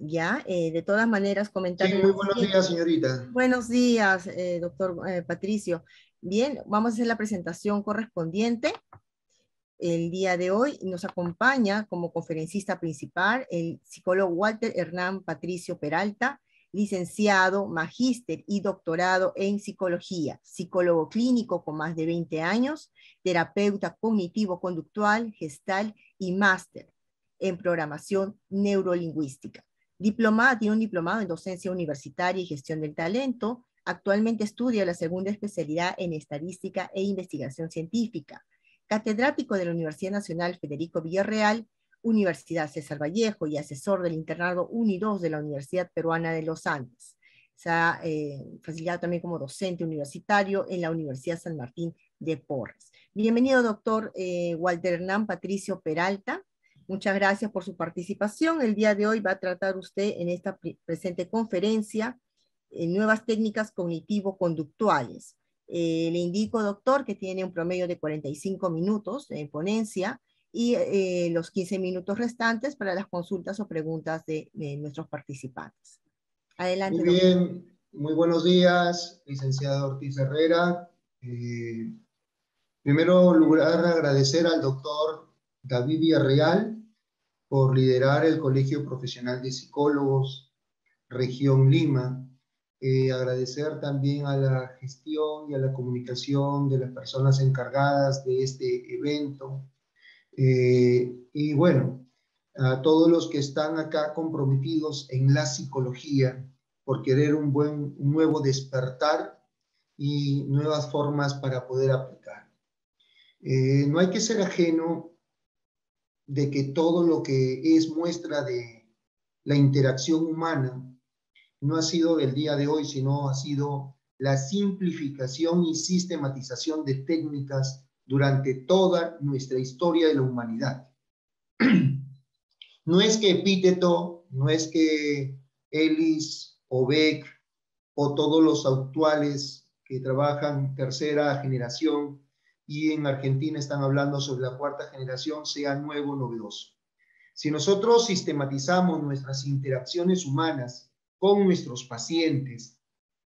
Ya, de todas maneras, Sí, comentarle muy lo buenos siguiente. días, señorita. Buenos días, doctor Patricio. Bien, vamos a hacer la presentación correspondiente. El día de hoy nos acompaña como conferencista principal el psicólogo Walter Hernán Patricio Peralta, licenciado, magíster y doctorado en psicología, psicólogo clínico con más de 20 años, terapeuta cognitivo-conductual, gestal y máster en programación neurolingüística. Tiene un diplomado en docencia universitaria y gestión del talento. Actualmente estudia la segunda especialidad en estadística e investigación científica, catedrático de la Universidad Nacional Federico Villarreal, Universidad César Vallejo y asesor del internado 1 y 2 de la Universidad Peruana de los Andes. Se ha facilitado también como docente universitario en la Universidad San Martín de Porres. Bienvenido, doctor Walter Hernán Patricio Peralta. Muchas gracias por su participación. El día de hoy va a tratar usted en esta presente conferencia nuevas técnicas cognitivo-conductuales. Le indico, doctor, que tiene un promedio de 45 minutos en ponencia y los 15 minutos restantes para las consultas o preguntas de nuestros participantes. Muy Adelante, doctor. bien, muy buenos días, licenciado Ortiz Herrera. En primero lugar, agradecer al doctor David Villarreal por liderar el Colegio Profesional de Psicólogos, Región Lima. Agradecer también a la gestión y a la comunicación de las personas encargadas de este evento. Y bueno, a todos los que están acá comprometidos en la psicología por querer un nuevo despertar y nuevas formas para poder aplicar. No hay que ser ajeno de que todo lo que es muestra de la interacción humana no ha sido del día de hoy, sino ha sido la simplificación y sistematización de técnicas durante toda nuestra historia de la humanidad. No es que Epíteto, no es que Ellis o Beck o todos los actuales que trabajan tercera generación y en Argentina están hablando sobre la cuarta generación sea nuevo, novedoso. Si nosotros sistematizamos nuestras interacciones humanas con nuestros pacientes,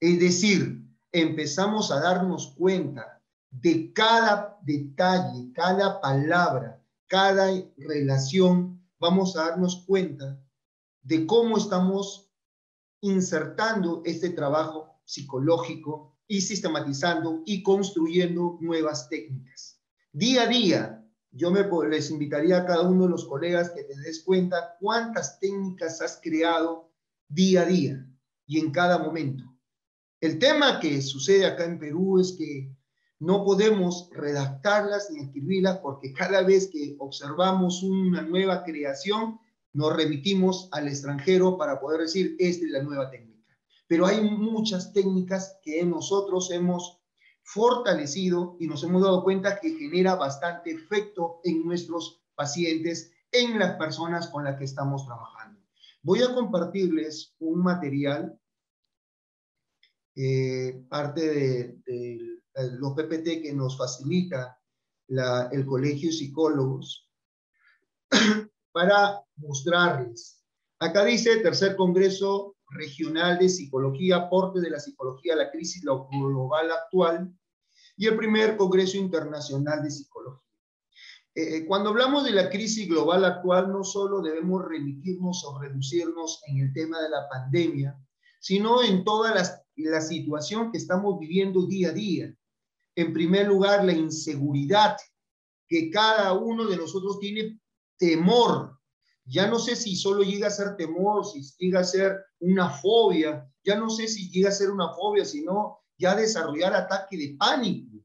es decir, empezamos a darnos cuenta de cada detalle, cada palabra, cada relación, vamos a darnos cuenta de cómo estamos insertando este trabajo psicológico y sistematizando y construyendo nuevas técnicas. Día a día, les invitaría a cada uno de los colegas que te des cuenta cuántas técnicas has creado día a día y en cada momento. El tema que sucede acá en Perú es que no podemos redactarlas ni escribirlas porque cada vez que observamos una nueva creación, nos remitimos al extranjero para poder decir, esta es la nueva técnica. Pero hay muchas técnicas que nosotros hemos fortalecido y nos hemos dado cuenta que genera bastante efecto en nuestros pacientes, en las personas con las que estamos trabajando. Voy a compartirles un material parte de los PPT que nos facilita el Colegio de Psicólogos para mostrarles. Acá dice tercer Congreso Regional de Psicología, aporte de la psicología a la crisis global actual, y el primer Congreso Internacional de Psicología. Cuando hablamos de la crisis global actual, no solo debemos remitirnos o reducirnos en el tema de la pandemia, sino en toda la situación que estamos viviendo día a día. En primer lugar, la inseguridad, que cada uno de nosotros tiene temor. Ya no sé si solo llega a ser temor, si llega a ser una fobia, ya no sé si llega a ser una fobia, sino ya desarrollar ataque de pánico,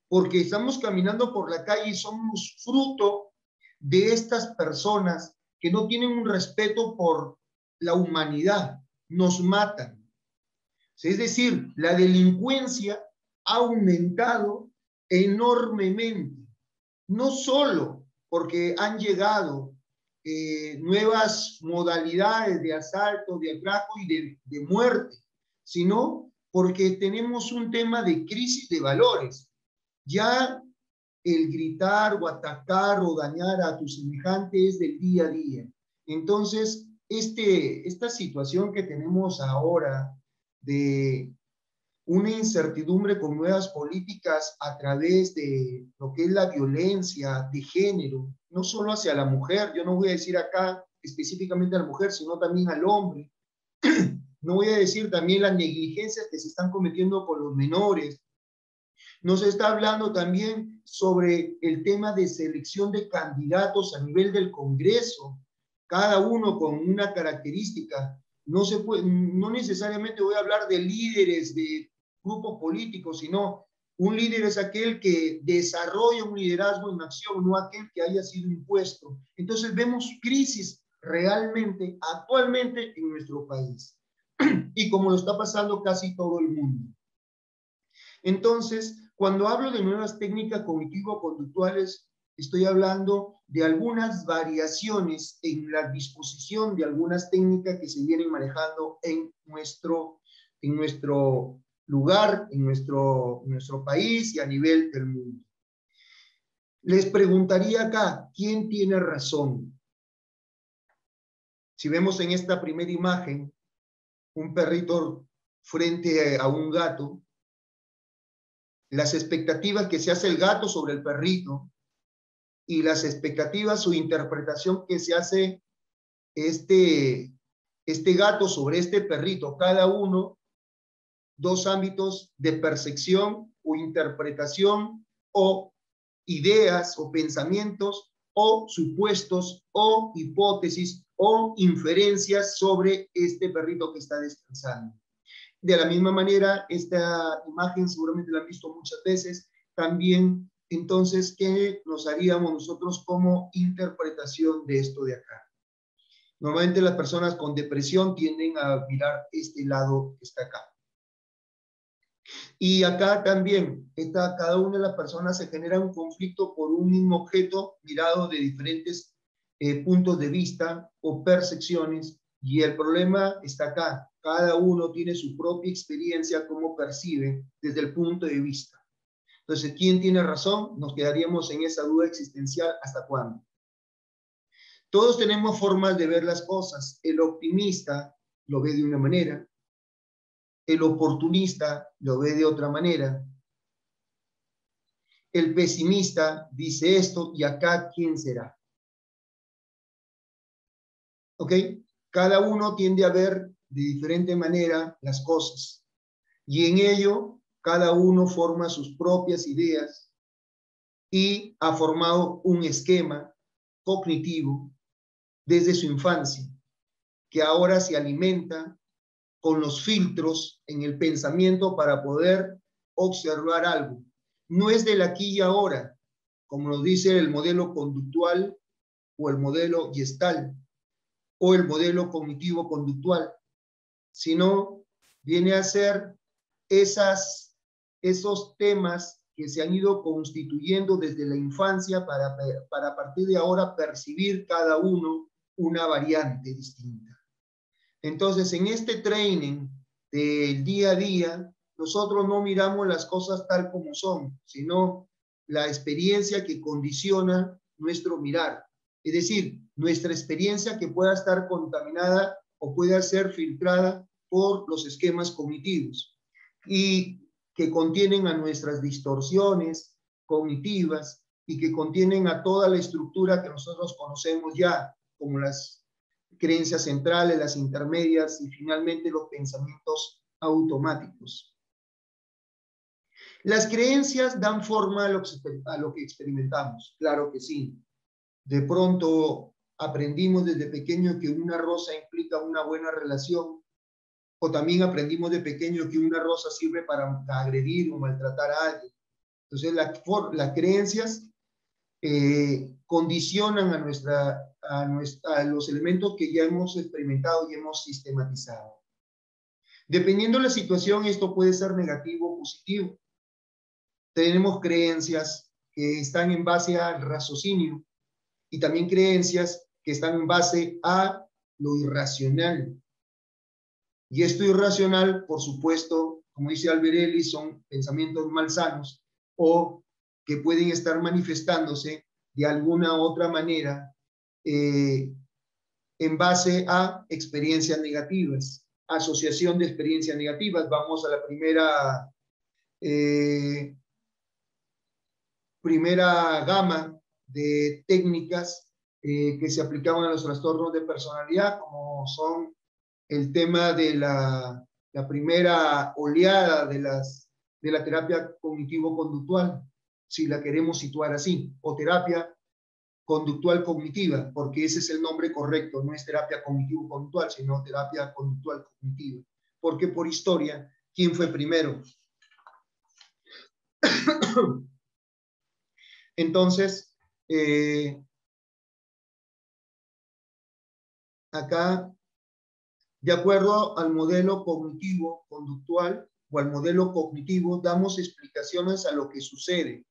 porque estamos caminando por la calle y somos fruto de estas personas que no tienen un respeto por la humanidad, nos matan. Es decir, la delincuencia ha aumentado enormemente, no solo porque han llegado nuevas modalidades de asalto, de atraco y de muerte, sino porque tenemos un tema de crisis de valores. Ya el gritar o atacar o dañar a tu semejante es del día a día. Entonces, esta situación que tenemos ahora de una incertidumbre con nuevas políticas a través de lo que es la violencia de género, no solo hacia la mujer, yo no voy a decir acá específicamente a la mujer, sino también al hombre. No voy a decir también las negligencias que se están cometiendo con los menores. Nos está hablando también sobre el tema de selección de candidatos a nivel del Congreso, cada uno con una característica. No necesariamente voy a hablar de líderes de grupos políticos, sino un líder es aquel que desarrolla un liderazgo en acción, no aquel que haya sido impuesto. Entonces vemos crisis realmente, actualmente en nuestro país, y como lo está pasando casi todo el mundo. Entonces, cuando hablo de nuevas técnicas cognitivo-conductuales, estoy hablando de algunas variaciones en la disposición de algunas técnicas que se vienen manejando en nuestro lugar, en nuestro país y a nivel del mundo. Les preguntaría acá, ¿quién tiene razón? Si vemos en esta primera imagen un perrito frente a un gato, las expectativas que se hace el gato sobre el perrito y las expectativas, su interpretación que se hace este gato sobre este perrito, cada uno, dos ámbitos de percepción o interpretación o ideas o pensamientos o supuestos o hipótesis o inferencias sobre este perrito que está descansando. De la misma manera, esta imagen seguramente la han visto muchas veces, también, entonces, ¿qué nos haríamos nosotros como interpretación de esto de acá? Normalmente las personas con depresión tienden a mirar este lado que está acá. Y acá también, cada una de las personas se genera un conflicto por un mismo objeto mirado de diferentes puntos de vista o percepciones, y el problema está acá. Cada uno tiene su propia experiencia, cómo percibe desde el punto de vista. Entonces, ¿quién tiene razón? Nos quedaríamos en esa duda existencial hasta cuándo. Todos tenemos formas de ver las cosas. El optimista lo ve de una manera, el oportunista lo ve de otra manera, el pesimista dice esto, y acá, ¿quién será? ¿Ok? Cada uno tiende a ver de diferente manera las cosas, y en ello cada uno forma sus propias ideas y ha formado un esquema cognitivo desde su infancia, que ahora se alimenta con los filtros en el pensamiento para poder observar algo. No es del aquí y ahora, como nos dice el modelo conductual o el modelo Gestalt o el modelo cognitivo-conductual, sino viene a ser esos temas que se han ido constituyendo desde la infancia para a partir de ahora percibir cada uno una variante distinta. Entonces, en este training del día a día, nosotros no miramos las cosas tal como son, sino la experiencia que condiciona nuestro mirar. Es decir, nuestra experiencia que pueda estar contaminada o pueda ser filtrada por los esquemas cognitivos y que contienen a nuestras distorsiones cognitivas y que contienen a toda la estructura que nosotros conocemos ya, como las creencias centrales, las intermedias y finalmente los pensamientos automáticos. Las creencias dan forma a lo que experimentamos, claro que sí. De pronto aprendimos desde pequeño que una rosa implica una buena relación, o también aprendimos de pequeño que una rosa sirve para agredir o maltratar a alguien. Entonces las creencias condicionan a los elementos que ya hemos experimentado y hemos sistematizado. Dependiendo de la situación, esto puede ser negativo o positivo. Tenemos creencias que están en base al raciocinio y también creencias que están en base a lo irracional. Y esto irracional, por supuesto, como dice Albert Ellis, son pensamientos malsanos o que pueden estar manifestándose de alguna otra manera en base a experiencias negativas, asociación de experiencias negativas. Vamos a la primera gama de técnicas que se aplicaban a los trastornos de personalidad, como son el tema de la primera oleada de la terapia cognitivo-conductual, si la queremos situar así, o terapia conductual cognitiva, porque ese es el nombre correcto, no es terapia cognitivo-conductual, sino terapia conductual cognitiva. Porque por historia, ¿quién fue primero? Entonces, acá, de acuerdo al modelo cognitivo-conductual o al modelo cognitivo, damos explicaciones a lo que sucede.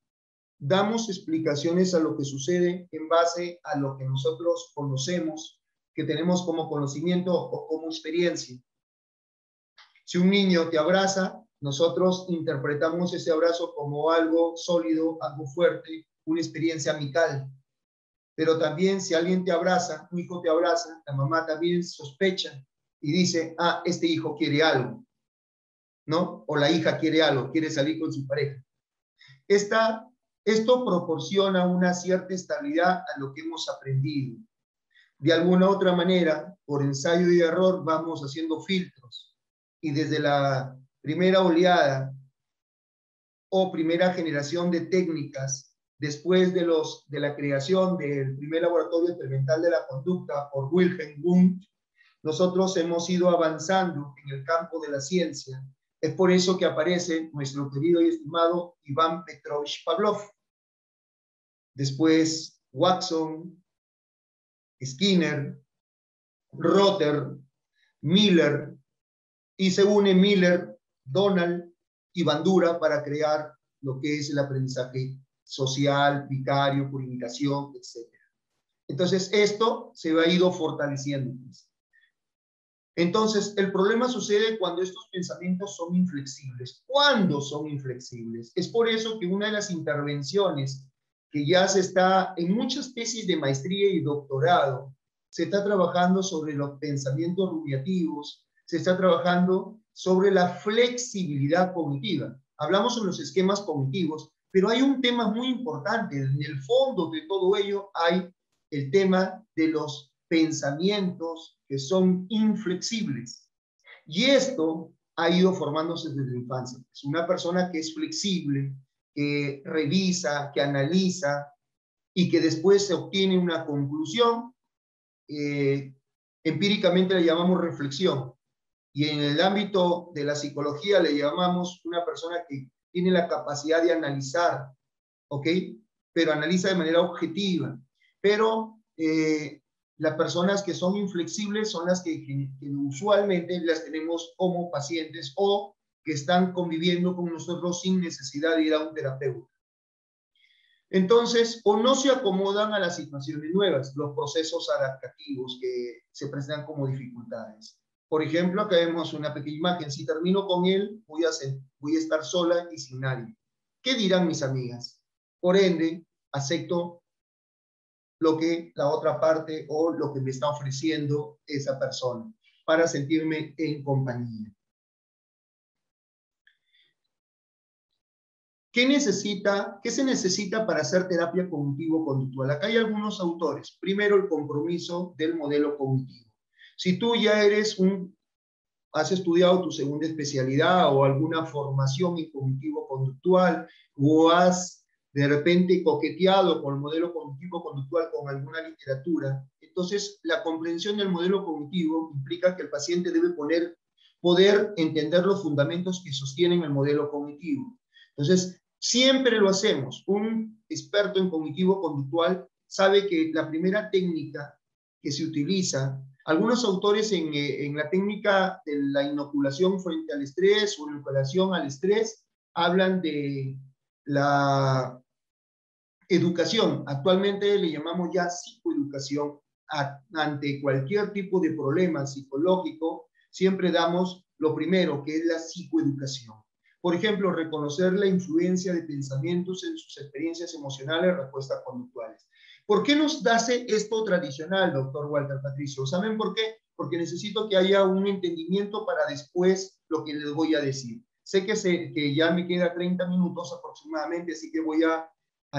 Damos explicaciones a lo que sucede en base a lo que nosotros conocemos, que tenemos como conocimiento o como experiencia. Si un niño te abraza, nosotros interpretamos ese abrazo como algo sólido, algo fuerte, una experiencia amical. Pero también si alguien te abraza, un hijo te abraza, la mamá también sospecha y dice, ah, este hijo quiere algo, ¿no? O la hija quiere algo, quiere salir con su pareja. Esto proporciona una cierta estabilidad a lo que hemos aprendido. De alguna otra manera, por ensayo y error, vamos haciendo filtros. Y desde la primera oleada o primera generación de técnicas, después de la creación del primer laboratorio experimental de la conducta por Wilhelm Wundt, nosotros hemos ido avanzando en el campo de la ciencia. Es por eso que aparece nuestro querido y estimado Iván Petrovich Pavlov. Después Watson, Skinner, Rother, Miller, y se une Miller, Donald y Bandura para crear lo que es el aprendizaje social, vicario, por imitación, etc. Entonces, esto se ha ido fortaleciendo. Entonces, el problema sucede cuando estos pensamientos son inflexibles. ¿Cuándo son inflexibles? Es por eso que una de las intervenciones que ya se está en muchas tesis de maestría y doctorado, se está trabajando sobre los pensamientos rumiativos, se está trabajando sobre la flexibilidad cognitiva. Hablamos sobre los esquemas cognitivos, pero hay un tema muy importante. En el fondo de todo ello hay el tema de los pensamientos que son inflexibles. Y esto ha ido formándose desde la infancia. Es una persona que es flexible, que revisa, que analiza y que después se obtiene una conclusión. Empíricamente le llamamos reflexión. Y en el ámbito de la psicología le llamamos una persona que tiene la capacidad de analizar, ¿ok? Pero analiza de manera objetiva. Pero las personas que son inflexibles son las que usualmente las tenemos como pacientes o que están conviviendo con nosotros sin necesidad de ir a un terapeuta. Entonces, o no se acomodan a las situaciones nuevas, los procesos adaptativos que se presentan como dificultades. Por ejemplo, acá vemos una pequeña imagen. Si termino con él, voy a estar sola y sin nadie. ¿Qué dirán mis amigas? Por ende, acepto lo que la otra parte o lo que me está ofreciendo esa persona para sentirme en compañía. ¿Qué se necesita para hacer terapia cognitivo-conductual? Acá hay algunos autores. Primero, el compromiso del modelo cognitivo. Si tú ya has estudiado tu segunda especialidad o alguna formación en cognitivo-conductual o has de repente coqueteado con el modelo cognitivo-conductual con alguna literatura, entonces la comprensión del modelo cognitivo implica que el paciente debe poder entender los fundamentos que sostienen el modelo cognitivo. Entonces, siempre lo hacemos. Un experto en cognitivo-conductual sabe que la primera técnica que se utiliza, algunos autores en la técnica de la inoculación frente al estrés o inoculación al estrés, hablan de la educación. Actualmente le llamamos ya psicoeducación. Ante cualquier tipo de problema psicológico, siempre damos lo primero, que es la psicoeducación. Por ejemplo, reconocer la influencia de pensamientos en sus experiencias emocionales, respuestas conductuales. ¿Por qué nos hace esto tradicional, doctor Walter Patricio? ¿Saben por qué? Porque necesito que haya un entendimiento para después lo que les voy a decir. Sé que ya me queda 30 minutos aproximadamente, así que voy a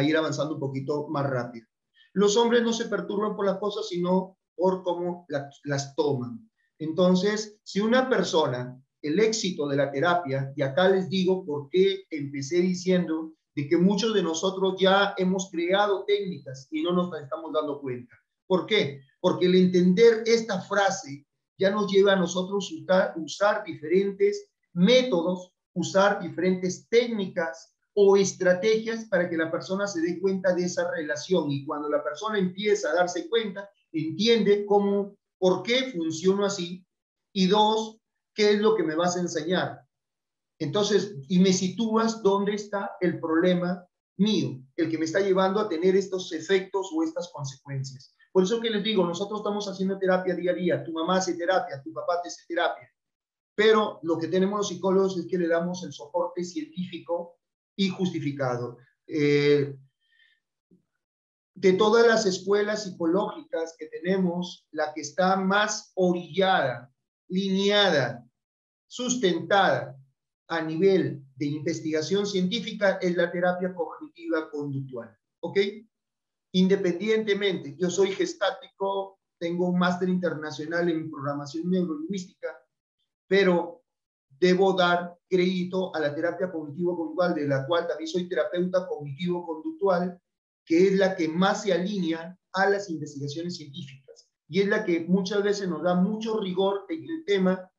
ir avanzando un poquito más rápido. Los hombres no se perturban por las cosas, sino por cómo las toman. Entonces, si una persona, el éxito de la terapia, y acá les digo por qué empecé diciendo de que muchos de nosotros ya hemos creado técnicas y no nos estamos dando cuenta. ¿Por qué? Porque el entender esta frase ya nos lleva a nosotros usar diferentes métodos, usar diferentes técnicas o estrategias para que la persona se dé cuenta de esa relación. Y cuando la persona empieza a darse cuenta, entiende cómo, por qué funciono así, y dos, qué es lo que me vas a enseñar. Entonces, y me sitúas dónde está el problema mío, el que me está llevando a tener estos efectos o estas consecuencias. Por eso que les digo, nosotros estamos haciendo terapia día a día, tu mamá hace terapia, tu papá te hace terapia, pero lo que tenemos los psicólogos es que le damos el soporte científico y justificado. De todas las escuelas psicológicas que tenemos, la que está más orillada, lineada, sustentada a nivel de investigación científica es la terapia cognitiva conductual, ¿ok? Independientemente, yo soy gestático, tengo un máster internacional en programación neurolingüística, pero debo dar crédito a la terapia cognitivo-conductual, de la cual también soy terapeuta cognitivo-conductual, que es la que más se alinea a las investigaciones científicas y es la que muchas veces nos da mucho rigor en el tema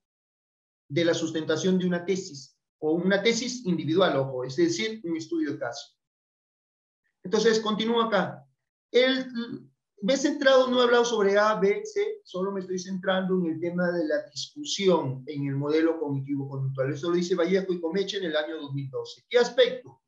de la sustentación de una tesis, o una tesis individual, ojo, es decir, un estudio de caso. Entonces, continúo acá. Me he centrado, no he hablado sobre A, B, C, solo me estoy centrando en el tema de la discusión en el modelo cognitivo-conductual. Eso lo dice Vallejo y Comeche en el año 2012. ¿Qué aspecto?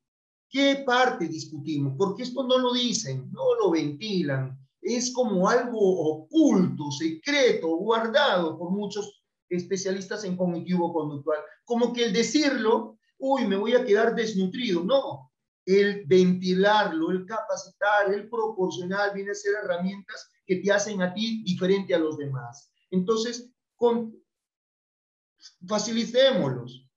¿Qué parte discutimos? Porque esto no lo dicen, no lo ventilan. Es como algo oculto, secreto, guardado por muchos especialistas en cognitivo-conductual. Como que el decirlo, uy, me voy a quedar desnutrido. No, el ventilarlo, el capacitar, el proporcionar, viene a ser herramientas que te hacen a ti diferente a los demás. Entonces, facilitémoslos.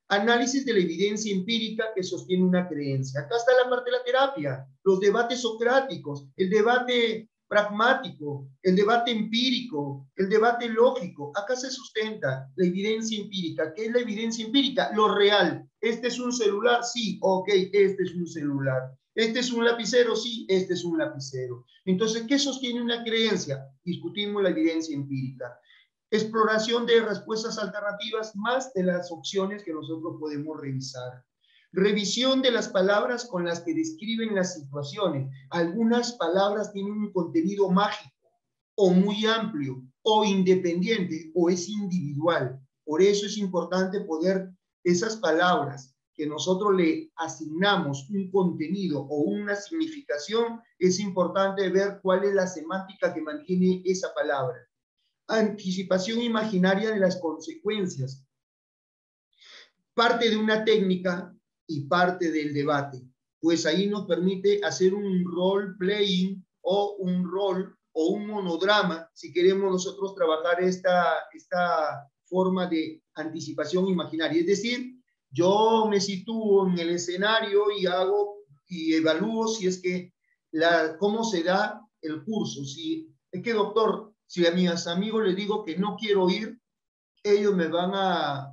Análisis de la evidencia empírica que sostiene una creencia. Acá está la parte de la terapia, los debates socráticos, el debate pragmático, el debate empírico, el debate lógico. Acá se sustenta la evidencia empírica. ¿Qué es la evidencia empírica? Lo real. ¿Este es un celular? Sí, ok, este es un celular. ¿Este es un lapicero? Sí, este es un lapicero. Entonces, ¿qué sostiene una creencia? Discutimos la evidencia empírica. Exploración de respuestas alternativas más de las opciones que nosotros podemos revisar. Revisión de las palabras con las que describen las situaciones. Algunas palabras tienen un contenido mágico, o muy amplio, o independiente, o es individual. Por eso es importante poder, esas palabras que nosotros le asignamos un contenido o una significación, es importante ver cuál es la semántica que mantiene esa palabra. Anticipación imaginaria de las consecuencias. Parte de una técnica y parte del debate, pues ahí nos permite hacer un role-playing o un rol o un monodrama, si queremos nosotros trabajar esta forma de anticipación imaginaria. Es decir, yo me sitúo en el escenario y evalúo si es que cómo se da el curso. Si es que, doctor, si a mis amigos les digo que no quiero ir, ellos me van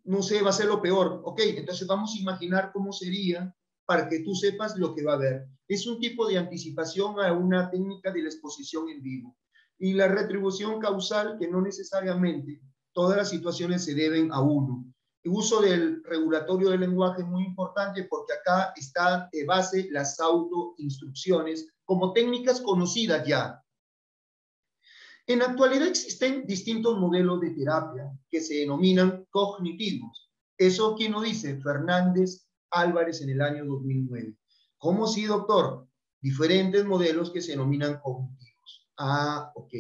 no sé, va a ser lo peor. Ok, entonces vamos a imaginar cómo sería para que tú sepas lo que va a haber. Es un tipo de anticipación a una técnica de la exposición en vivo. Y la retribución causal, que no necesariamente todas las situaciones se deben a uno. El uso del regulatorio del lenguaje es muy importante porque acá está de base las autoinstrucciones como técnicas conocidas ya. En la actualidad existen distintos modelos de terapia que se denominan cognitivos. ¿Eso quién lo dice? Fernández Álvarez en el año 2009. ¿Cómo sí, doctor? Diferentes modelos que se denominan cognitivos. Ah, ok.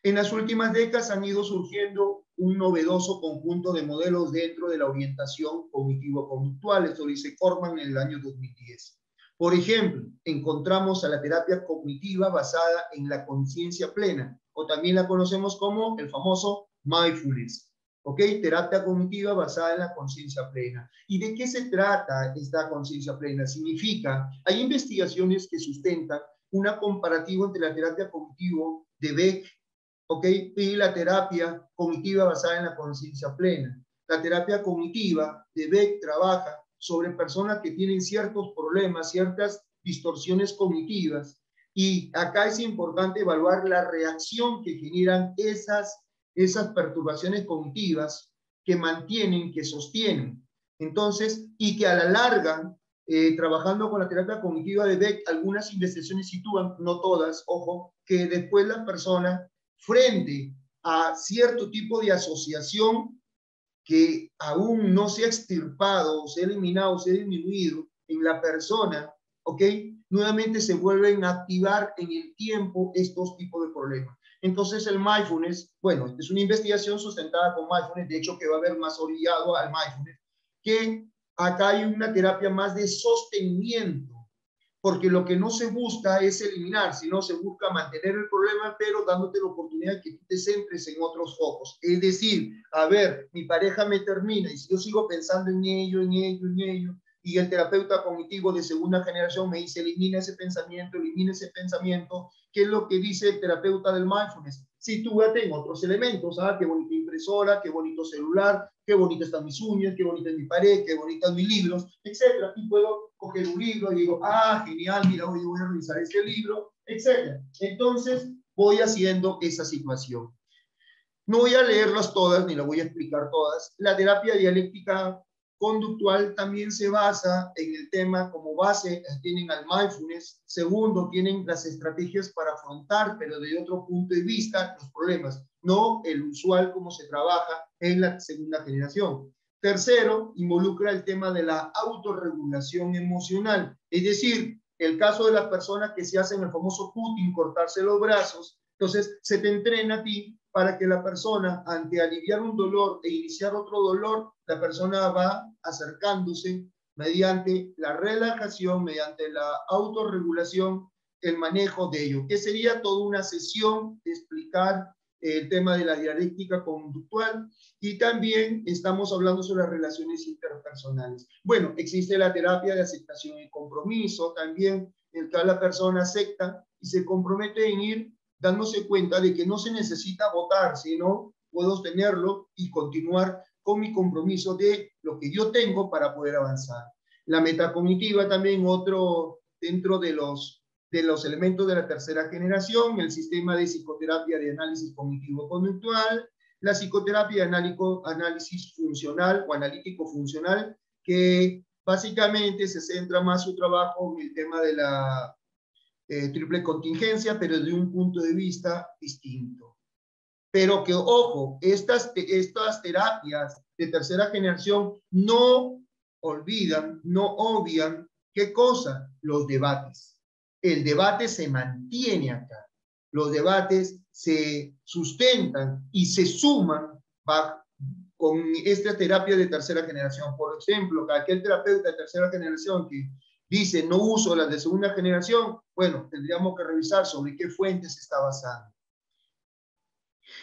En las últimas décadas han ido surgiendo un novedoso conjunto de modelos dentro de la orientación cognitivo-conductual. Esto lo dice Corman en el año 2010. Por ejemplo, encontramos a la terapia cognitiva basada en la conciencia plena, o también la conocemos como el famoso mindfulness. ¿Ok? Terapia cognitiva basada en la conciencia plena. ¿Y de qué se trata esta conciencia plena? Significa, hay investigaciones que sustentan una comparativa entre la terapia cognitiva de Beck, ¿ok? Y la terapia cognitiva basada en la conciencia plena. La terapia cognitiva de Beck trabaja sobre personas que tienen ciertos problemas, ciertas distorsiones cognitivas, y acá es importante evaluar la reacción que generan esas perturbaciones cognitivas que mantienen, que sostienen. Entonces, y que a la larga, trabajando con la terapia cognitiva de Beck, algunas investigaciones sitúan, no todas, ojo, que después la persona, frente a cierto tipo de asociación que aún no se ha extirpado, se ha eliminado, se ha disminuido en la persona, ¿ok? Nuevamente se vuelven a activar en el tiempo estos tipos de problemas. Entonces el mindfulness, bueno, es una investigación sustentada con mindfulness, de hecho que va a haber más orillado al mindfulness, que acá hay una terapia más de sostenimiento, porque lo que no se busca es eliminar, sino se busca mantener el problema, pero dándote la oportunidad de que tú te centres en otros focos. Es decir, a ver, mi pareja me termina y si yo sigo pensando en ello, y el terapeuta cognitivo de segunda generación me dice, elimina ese pensamiento, ¿qué es lo que dice el terapeuta del mindfulness? Sitúate en otros elementos, ¿ah? Qué bonita impresora, qué bonito celular, qué bonitas están mis uñas, qué bonita es mi pared, qué bonitas mis libros, etcétera. Y puedo coger un libro y digo, ah, genial, mira, hoy voy a revisar este libro, etcétera. Entonces, voy haciendo esa situación. No voy a leerlas todas, ni las voy a explicar todas. La terapia dialéctica conductual también se basa en el tema como base, tienen al mindfulness. Segundo, tienen las estrategias para afrontar, pero de otro punto de vista, los problemas, no el usual como se trabaja en la segunda generación. Tercero, involucra el tema de la autorregulación emocional, es decir, el caso de las personas que se hacen el famoso cutting, cortarse los brazos, entonces se te entrena a ti para que la persona, ante aliviar un dolor e iniciar otro dolor, la persona va acercándose mediante la relajación, mediante la autorregulación, el manejo de ello, que sería toda una sesión de explicar el tema de la dialéctica conductual, y también estamos hablando sobre las relaciones interpersonales. Bueno, existe la terapia de aceptación y compromiso, también el que la persona acepta y se compromete en ir dándose cuenta de que no se necesita votar, sino puedo tenerlo y continuar con mi compromiso de lo que yo tengo para poder avanzar. La metacognitiva también otro dentro de los elementos de la tercera generación, el sistema de psicoterapia de análisis cognitivo-conductual, la psicoterapia de análisis funcional o analítico-funcional, que básicamente se centra más su trabajo en el tema de la triple contingencia, pero de un punto de vista distinto. Pero que, ojo, estas terapias de tercera generación no olvidan, no obvian, ¿qué cosa? Los debates. El debate se mantiene acá. Los debates se sustentan y se suman con esta terapia de tercera generación. Por ejemplo, aquel terapeuta de tercera generación que dice no uso las de segunda generación, bueno, tendríamos que revisar sobre qué fuentes se está basando.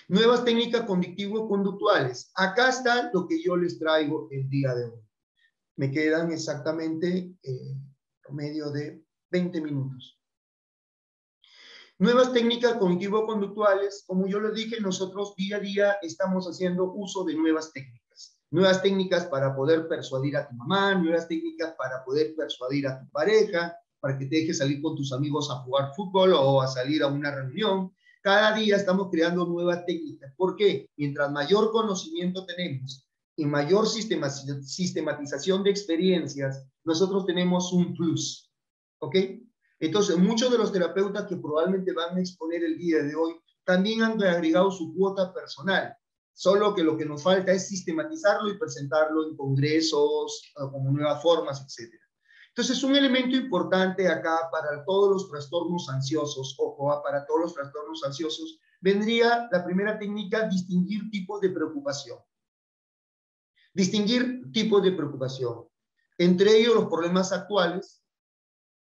Nuevas técnicas cognitivo-conductuales. Acá está lo que yo les traigo el día de hoy. Me quedan exactamente promedio de 20 minutos. Nuevas técnicas cognitivo-conductuales. Como yo les dije, nosotros día a día estamos haciendo uso de nuevas técnicas. Nuevas técnicas para poder persuadir a tu mamá, nuevas técnicas para poder persuadir a tu pareja, para que te dejes salir con tus amigos a jugar fútbol o a salir a una reunión. Cada día estamos creando nuevas técnicas. ¿Por qué? Mientras mayor conocimiento tenemos y mayor sistematización de experiencias, nosotros tenemos un plus. ¿Ok? Entonces, muchos de los terapeutas que probablemente van a exponer el día de hoy también han agregado su cuota personal. Solo que lo que nos falta es sistematizarlo y presentarlo en congresos, como nuevas formas, etc. Entonces, un elemento importante acá para todos los trastornos ansiosos, ojo, para todos los trastornos ansiosos, vendría la primera técnica, distinguir tipos de preocupación. Distinguir tipos de preocupación. Entre ellos, los problemas actuales,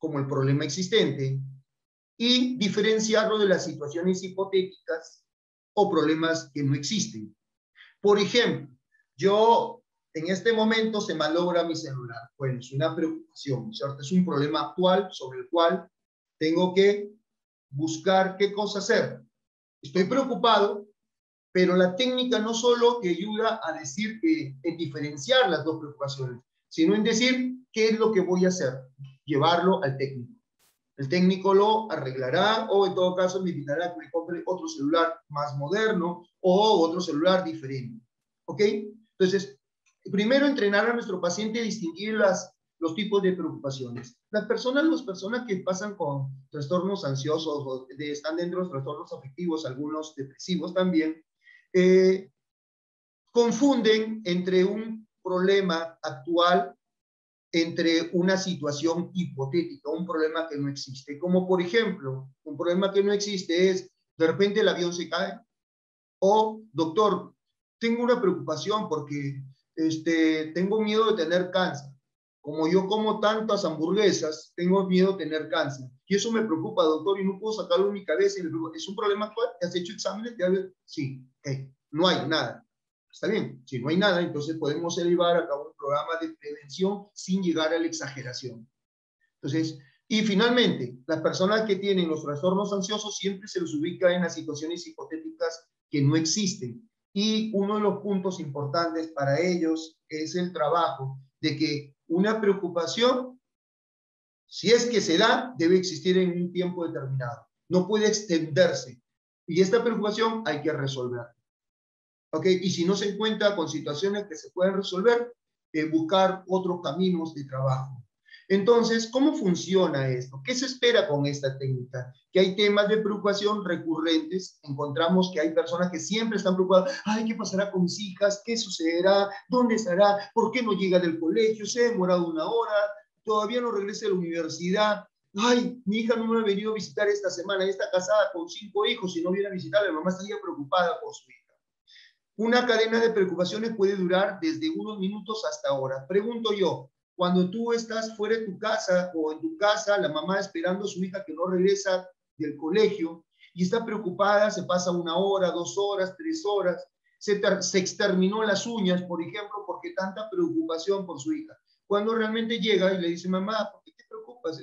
como el problema existente y diferenciarlo de las situaciones hipotéticas o problemas que no existen. Por ejemplo, yo en este momento se malogra mi celular. Bueno, es una preocupación, ¿cierto? Es un problema actual sobre el cual tengo que buscar qué cosa hacer. Estoy preocupado, pero la técnica no solo te ayuda a decir que, en diferenciar las dos preocupaciones, sino en decir qué es lo que voy a hacer, llevarlo al técnico. El técnico lo arreglará o en todo caso me invitará a que me compre otro celular más moderno o otro celular diferente. ¿Ok? Entonces, primero entrenar a nuestro paciente a distinguir los tipos de preocupaciones. Las personas que pasan con trastornos ansiosos o están dentro de los trastornos afectivos, algunos depresivos también, confunden entre un problema actual, entre una situación hipotética, un problema que no existe. Como por ejemplo, un problema que no existe es, de repente el avión se cae, o doctor, tengo una preocupación porque tengo miedo de tener cáncer. Como yo como tantas hamburguesas, tengo miedo de tener cáncer. Y eso me preocupa, doctor, y no puedo sacarlo de mi cabeza. ¿Es un problema actual? ¿Te has hecho exámenes? Sí, no hay nada. Está bien, si no hay nada, entonces podemos llevar a cabo un programa de prevención sin llegar a la exageración. Entonces, y finalmente, las personas que tienen los trastornos ansiosos siempre se los ubica en las situaciones hipotéticas que no existen. Y uno de los puntos importantes para ellos es el trabajo de que una preocupación, si es que se da, debe existir en un tiempo determinado. No puede extenderse. Y esta preocupación hay que resolverla. ¿Ok? Y si no se encuentra con situaciones que se pueden resolver, buscar otros caminos de trabajo. Entonces, ¿cómo funciona esto? ¿Qué se espera con esta técnica? Que hay temas de preocupación recurrentes. Encontramos que hay personas que siempre están preocupadas. Ay, ¿qué pasará con mis hijas? ¿Qué sucederá? ¿Dónde estará? ¿Por qué no llega del colegio? Se ha demorado una hora. Todavía no regresa a la universidad. Ay, mi hija no me ha venido a visitar esta semana. Ella está casada con 5 hijos. Si no viene a visitarla, la mamá estaría preocupada por su hija. Una cadena de preocupaciones puede durar desde unos minutos hasta horas. Pregunto yo, cuando tú estás fuera de tu casa o en tu casa, la mamá esperando a su hija que no regresa del colegio y está preocupada, se pasa 1 hora, 2 horas, 3 horas, se exterminó las uñas, por ejemplo, porque tanta preocupación por su hija. Cuando realmente llega y le dice, mamá, ¿por qué te preocupas?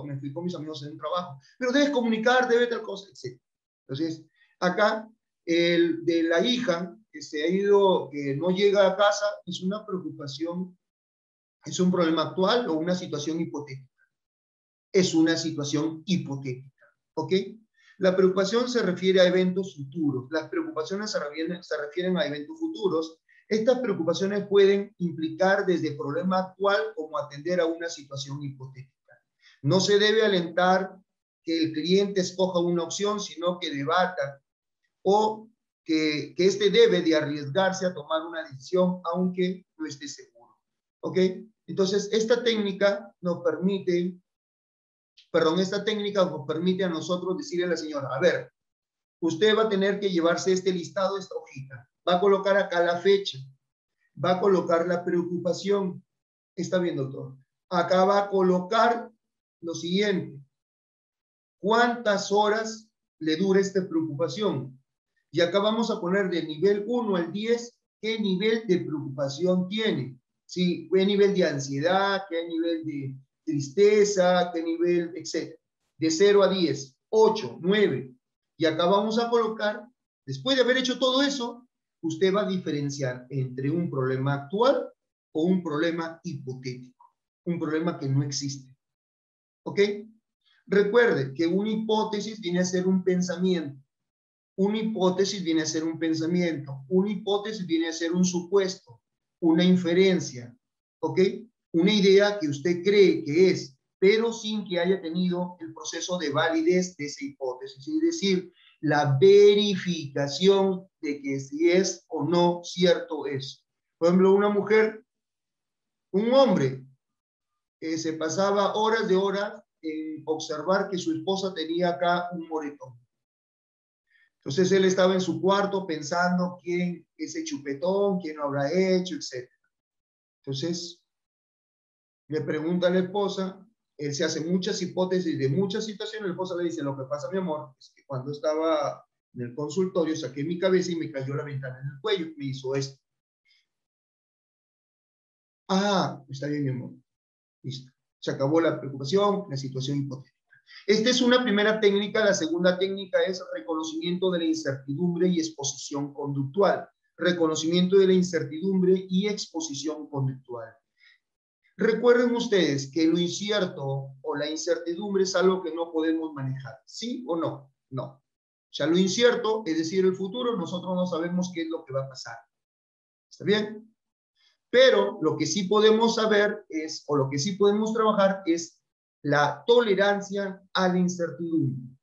Me fui con mis amigos en un trabajo, pero debes comunicar, debe tal cosa, etc. Entonces, acá el de la hija que se ha ido, que no llega a casa, es una preocupación, es un problema actual o una situación hipotética. Es una situación hipotética, ¿ok? La preocupación se refiere a eventos futuros. Las preocupaciones se refieren a eventos futuros. Estas preocupaciones pueden implicar desde problema actual como atender a una situación hipotética. No se debe alentar que el cliente escoja una opción, sino que debata o que éste debe de arriesgarse a tomar una decisión aunque no esté seguro. ¿Ok? Entonces, esta técnica nos permite a nosotros decirle a la señora, a ver, usted va a tener que llevarse este listado, esta hojita, va a colocar acá la fecha, va a colocar la preocupación, está bien, doctor, acá va a colocar lo siguiente, ¿cuántas horas le dura esta preocupación? Y acá vamos a poner del nivel 1 al 10, qué nivel de preocupación tiene. ¿Sí? ¿Qué nivel de ansiedad? ¿Qué nivel de tristeza? ¿Qué nivel, etcétera? De 0 a 10, 8, 9. Y acá vamos a colocar, después de haber hecho todo eso, usted va a diferenciar entre un problema actual o un problema hipotético. Un problema que no existe. ¿Ok? Recuerde que una hipótesis viene a ser un pensamiento. Una hipótesis viene a ser un pensamiento, una hipótesis viene a ser un supuesto, una inferencia, ¿ok? Una idea que usted cree que es, pero sin que haya tenido el proceso de validez de esa hipótesis, es decir, la verificación de que si es o no cierto es. Por ejemplo, una mujer, un hombre, se pasaba horas de horas en observar que su esposa tenía acá un moretón. Entonces él estaba en su cuarto pensando quién ese chupetón, quién lo habrá hecho, etc. Entonces le pregunta a la esposa, él se hace muchas hipótesis de muchas situaciones. La esposa le dice, lo que pasa, mi amor, es que cuando estaba en el consultorio saqué mi cabeza y me cayó la ventana en el cuello, me hizo esto. Ah, está bien, mi amor. Listo. Se acabó la preocupación, la situación hipotética. Esta es una primera técnica. La segunda técnica es reconocimiento de la incertidumbre y exposición conductual. Reconocimiento de la incertidumbre y exposición conductual. Recuerden ustedes que lo incierto o la incertidumbre es algo que no podemos manejar. ¿Sí o no? No. O sea, lo incierto, es decir, el futuro, nosotros no sabemos qué es lo que va a pasar. ¿Está bien? Pero lo que sí podemos saber es, o lo que sí podemos trabajar es la tolerancia a la incertidumbre.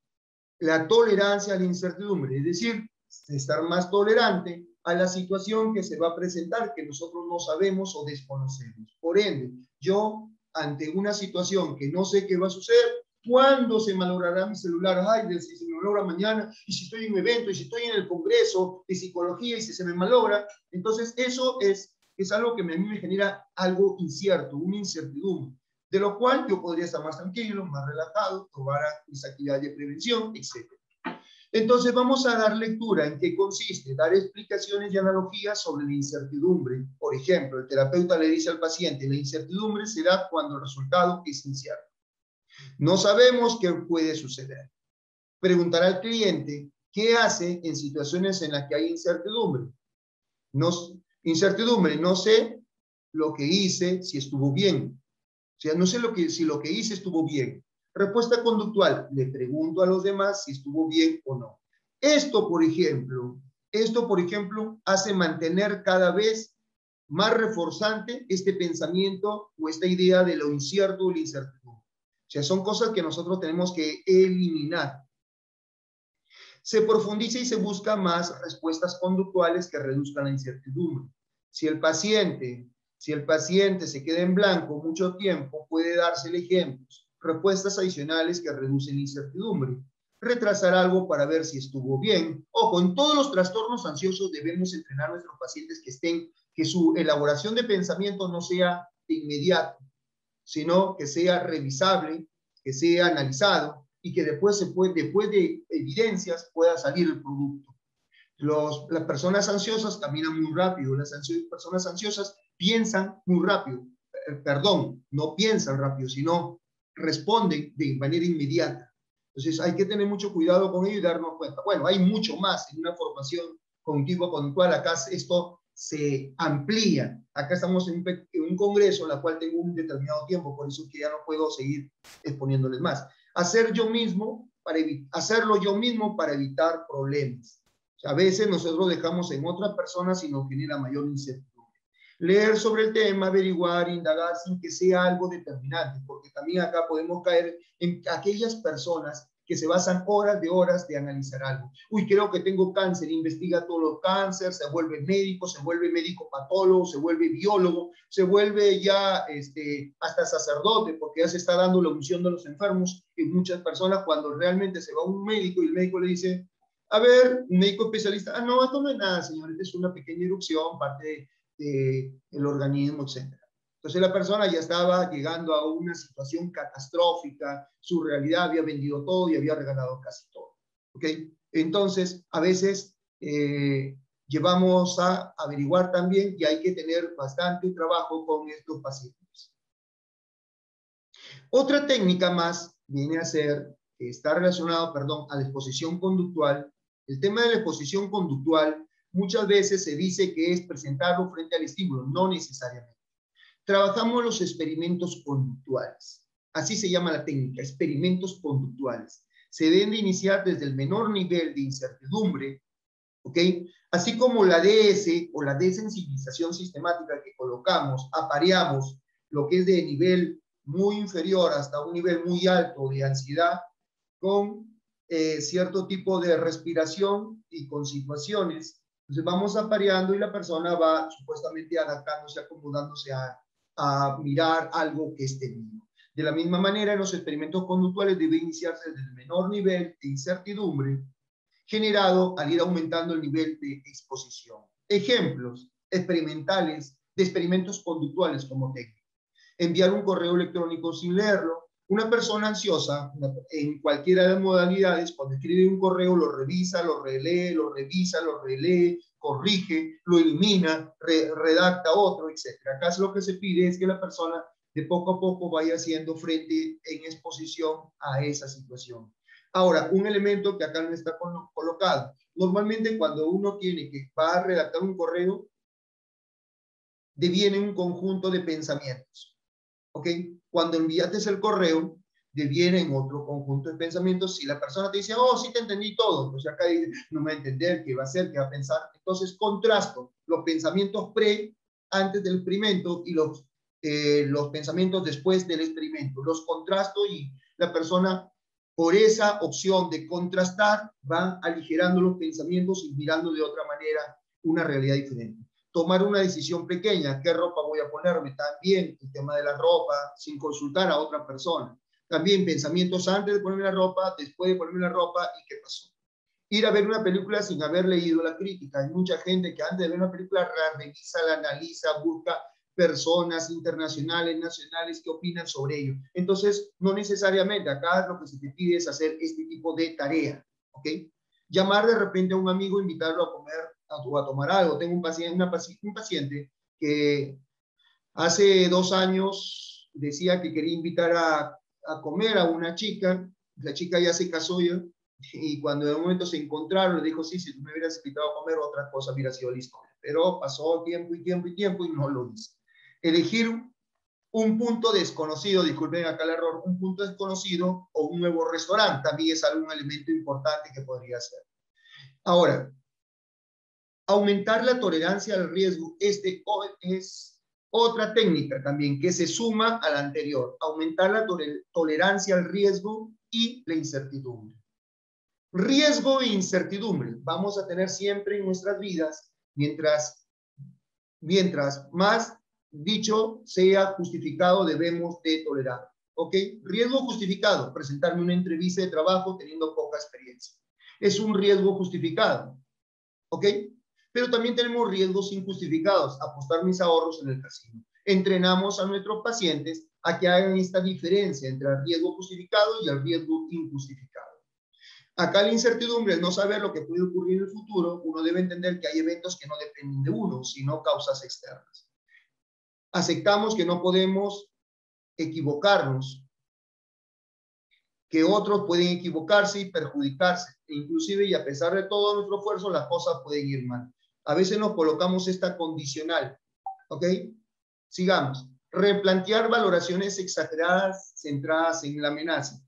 La tolerancia a la incertidumbre, es decir, estar más tolerante a la situación que se va a presentar, que nosotros no sabemos o desconocemos. Por ende, yo, ante una situación que no sé qué va a suceder, ¿cuándo se malogrará mi celular? Ay, si se me malogra mañana, y si estoy en un evento, y si estoy en el congreso de psicología, y si se me malogra. Entonces, eso es algo que a mí me genera algo incierto, una incertidumbre, de lo cual yo podría estar más tranquilo, más relajado, tomar mis actividades de prevención, etc. Entonces vamos a dar lectura en qué consiste, dar explicaciones y analogías sobre la incertidumbre. Por ejemplo, el terapeuta le dice al paciente, la incertidumbre será cuando el resultado es incierto. No sabemos qué puede suceder. Preguntará al cliente, ¿qué hace en situaciones en las que hay incertidumbre? No, incertidumbre, no sé lo que hice, si estuvo bien. O sea, no sé si lo que hice estuvo bien. Respuesta conductual, le pregunto a los demás si estuvo bien o no. Esto, por ejemplo, hace mantener cada vez más reforzante este pensamiento o esta idea de lo incierto o la incertidumbre. O sea, son cosas que nosotros tenemos que eliminar. Se profundiza y se busca más respuestas conductuales que reduzcan la incertidumbre. Si el paciente se queda en blanco mucho tiempo, puede dársele ejemplos, respuestas adicionales que reducen la incertidumbre. Retrasar algo para ver si estuvo bien. Ojo, en todos los trastornos ansiosos debemos entrenar a nuestros pacientes que su elaboración de pensamiento no sea de inmediato, sino que sea revisable, que sea analizado y que después de evidencias pueda salir el producto. Las personas ansiosas caminan muy rápido, las personas ansiosas piensan muy rápido, perdón, no piensan rápido, sino responden de manera inmediata. Entonces hay que tener mucho cuidado con ello y darnos cuenta. Bueno, hay mucho más en una formación cognitiva conductual. Acá esto se amplía. Acá estamos en un congreso en la cual tengo un determinado tiempo, por eso es que ya no puedo seguir exponiéndoles más. Hacerlo yo mismo para evitar problemas. A veces nosotros dejamos en otras personas y nos genera mayor incertidumbre. Leer sobre el tema, averiguar, indagar sin que sea algo determinante, porque también acá podemos caer en aquellas personas que se basan horas de analizar algo. Uy, creo que tengo cáncer, investiga todos los cánceres, se vuelve médico patólogo, se vuelve biólogo, se vuelve ya hasta sacerdote, porque ya se está dando la unción de los enfermos en muchas personas, cuando realmente se va a un médico y el médico le dice, a ver, un médico especialista, no, esto no es nada, señor, esto es una pequeña erupción, parte del organismo, etc. Entonces la persona ya estaba llegando a una situación catastrófica, su realidad había vendido todo y había regalado casi todo. ¿Ok? Entonces, a veces llevamos a averiguar también y hay que tener bastante trabajo con estos pacientes. Otra técnica más viene a ser, que está relacionado, a la exposición conductual. El tema de la exposición conductual muchas veces se dice que es presentarlo frente al estímulo, no necesariamente. Trabajamos los experimentos conductuales. Así se llama la técnica, experimentos conductuales. Se deben de iniciar desde el menor nivel de incertidumbre, ¿ok? Así como la DS o la desensibilización sistemática que colocamos, apareamos lo que es de nivel muy inferior hasta un nivel muy alto de ansiedad con cierto tipo de respiración y con situaciones. Entonces vamos apareando y la persona va supuestamente adaptándose, acomodándose a mirar algo que esté vivo. De la misma manera, en los experimentos conductuales debe iniciarse desde el menor nivel de incertidumbre generado al ir aumentando el nivel de exposición. Ejemplos experimentales de experimentos conductuales como técnica. Enviar un correo electrónico sin leerlo, Una persona ansiosa, en cualquiera de las modalidades, cuando escribe un correo, lo revisa, lo relee, lo revisa, lo relee, corrige, lo elimina, redacta otro, etc. Acá lo que se pide es que la persona de poco a poco vaya haciendo frente en exposición a esa situación. Ahora, un elemento que acá no está colocado. Normalmente cuando uno tiene que va a redactar un correo, deviene un conjunto de pensamientos. ¿Ok? Cuando enviaste el correo, deviene en otro conjunto de pensamientos. Si la persona te dice, oh, sí te entendí todo, pues acá dice, no me va a entender, qué va a hacer, qué va a pensar. Entonces, contrasto los pensamientos antes del experimento y los pensamientos después del experimento. Los contrasto y la persona, por esa opción de contrastar, va aligerando los pensamientos y mirando de otra manera una realidad diferente. Tomar una decisión pequeña, qué ropa voy a ponerme, también el tema de la ropa, sin consultar a otra persona. También pensamientos antes de ponerme la ropa, después de ponerme la ropa y qué pasó. Ir a ver una película sin haber leído la crítica. Hay mucha gente que antes de ver una película la revisa, la analiza, busca personas internacionales, nacionales que opinan sobre ello. Entonces, no necesariamente acá lo que se te pide es hacer este tipo de tarea, ¿ok? Llamar de repente a un amigo, invitarlo a comer o a tomar algo. Tengo un paciente que hace 2 años decía que quería invitar a comer a una chica. La chica ya se casó ya, y cuando en un momento se encontraron, le dijo, sí, si tú me hubieras invitado a comer, otra cosa hubiera sido la historia. Pero pasó tiempo y tiempo y tiempo y no lo hice. Elegir un punto desconocido, disculpen acá el error, un punto desconocido o un nuevo restaurante también es algún elemento importante que podría ser. Ahora, aumentar la tolerancia al riesgo, es otra técnica también que se suma a la anterior, aumentar la tolerancia al riesgo y la incertidumbre. Riesgo e incertidumbre vamos a tener siempre en nuestras vidas mientras más dicho sea justificado debemos de tolerar. ¿Ok? Riesgo justificado, presentarme una entrevista de trabajo teniendo poca experiencia. Es un riesgo justificado. ¿Ok? Pero también tenemos riesgos injustificados, apostar mis ahorros en el casino. Entrenamos a nuestros pacientes a que hagan esta diferencia entre el riesgo justificado y el riesgo injustificado. Acá la incertidumbre, el no saber lo que puede ocurrir en el futuro, uno debe entender que hay eventos que no dependen de uno, sino causas externas. Aceptamos que no podemos equivocarnos, que otros pueden equivocarse y perjudicarse, e inclusive y a pesar de todo nuestro esfuerzo, las cosas pueden ir mal. A veces nos colocamos esta condicional, ¿ok? Sigamos. Replantear valoraciones exageradas centradas en la amenaza.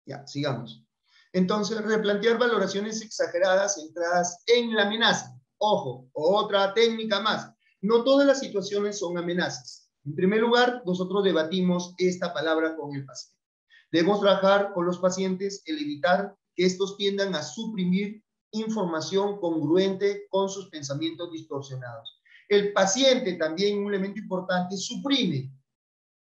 Ya, sigamos. Entonces, replantear valoraciones exageradas centradas en la amenaza. Ojo, otra técnica más. No todas las situaciones son amenazas. En primer lugar, nosotros debatimos esta palabra con el paciente. Debemos trabajar con los pacientes el evitar que estos tiendan a suprimir información congruente con sus pensamientos distorsionados. El paciente, también un elemento importante, suprime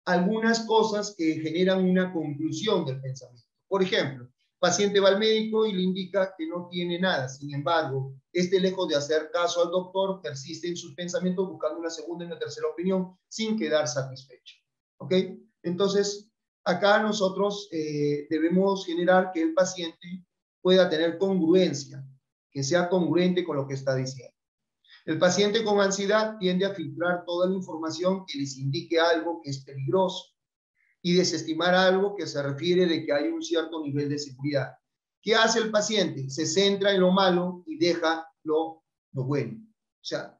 algunas cosas que generan una conclusión del pensamiento. Por ejemplo, paciente va al médico y le indica que no tiene nada. Sin embargo, lejos de hacer caso al doctor, persiste en sus pensamientos buscando una segunda y una tercera opinión sin quedar satisfecho. ¿Ok? Entonces, acá nosotros debemos generar que el paciente pueda tener congruencia, que sea congruente con lo que está diciendo. El paciente con ansiedad tiende a filtrar toda la información que les indique algo que es peligroso y desestimar algo que se refiere de que hay un cierto nivel de seguridad. ¿Qué hace el paciente? Se centra en lo malo y deja lo bueno. O sea,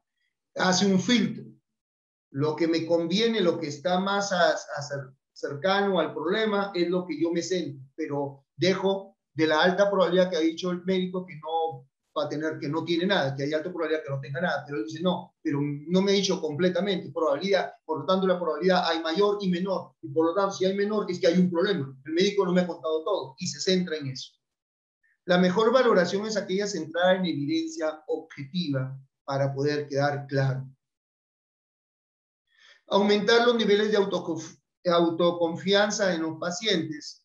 hace un filtro. Lo que me conviene, lo que está más cercano al problema es lo que yo me centro, pero dejo de la alta probabilidad que ha dicho el médico que no va a tener, que no tiene nada, que hay alta probabilidad que no tenga nada, pero él dice no, pero no me ha dicho completamente probabilidad, por lo tanto la probabilidad hay mayor y menor, y por lo tanto si hay menor es que hay un problema, el médico no me ha contado todo, y se centra en eso. La mejor valoración es aquella centrada en evidencia objetiva para poder quedar claro. Aumentar los niveles de autoconfianza en los pacientes.